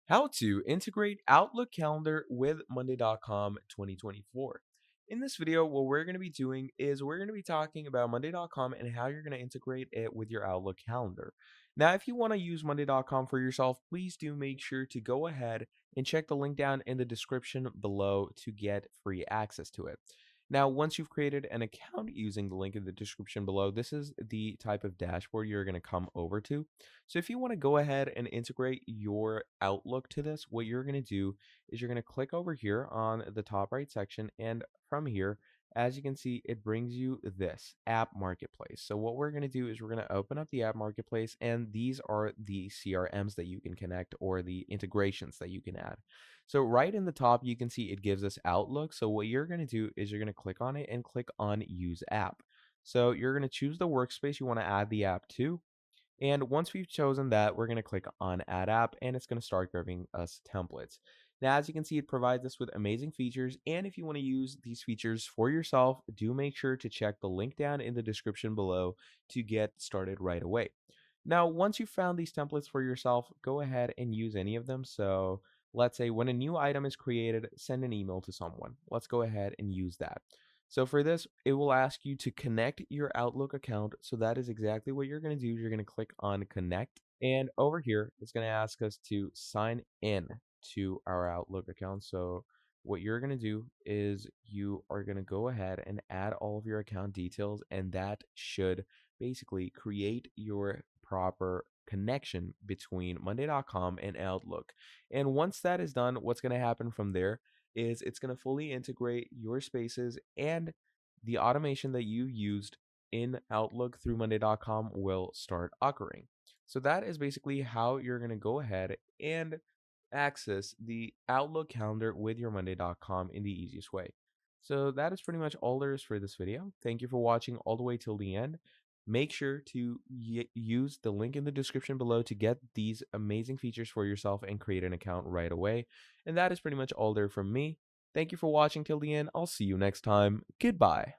How to integrate Outlook Calendar with Monday.com 2024. In this video, what we're going to be doing is we're going to be talking about Monday.com and how you're going to integrate it with your Outlook calendar. Now, if you want to use Monday.com for yourself, please do make sure to go ahead and check the link down in the description below to get free access to it. Now, once you've created an account using the link in the description below, this is the type of dashboard you're going to come over to. So if you want to go ahead and integrate your Outlook to this, what you're going to do is you're going to click over here on the top right section. And from here, as you can see, it brings you this app marketplace. So what we're going to do is we're going to open up the app marketplace, and these are the CRMs that you can connect or the integrations that you can add. So right in the top, you can see it gives us Outlook. So what you're going to do is you're going to click on it and click on Use App. So you're going to choose the workspace you want to add the app to. And once we've chosen that, we're going to click on Add App, and it's going to start giving us templates. Now, as you can see, it provides us with amazing features. And if you want to use these features for yourself, do make sure to check the link down in the description below to get started right away. Now, once you've found these templates for yourself, go ahead and use any of them. So let's say when a new item is created, send an email to someone. Let's go ahead and use that. So for this, it will ask you to connect your Outlook account. So that is exactly what you're going to do. You're going to click on connect. And over here, it's going to ask us to sign in to our Outlook account. So what you're going to do is you are going to go ahead and add all of your account details, and that should basically create your proper connection between Monday.com and Outlook. And once that is done, what's going to happen from there is it's going to fully integrate your spaces, and the automation that you used in Outlook through Monday.com will start occurring. So that is basically how you're going to go ahead and access the Outlook calendar with your Monday.com in the easiest way. So that is pretty much all there is for this video. Thank you for watching all the way till the end. Make sure to use the link in the description below to get these amazing features for yourself and create an account right away. And that is pretty much all there from me. Thank you for watching till the end. I'll see you next time. Goodbye.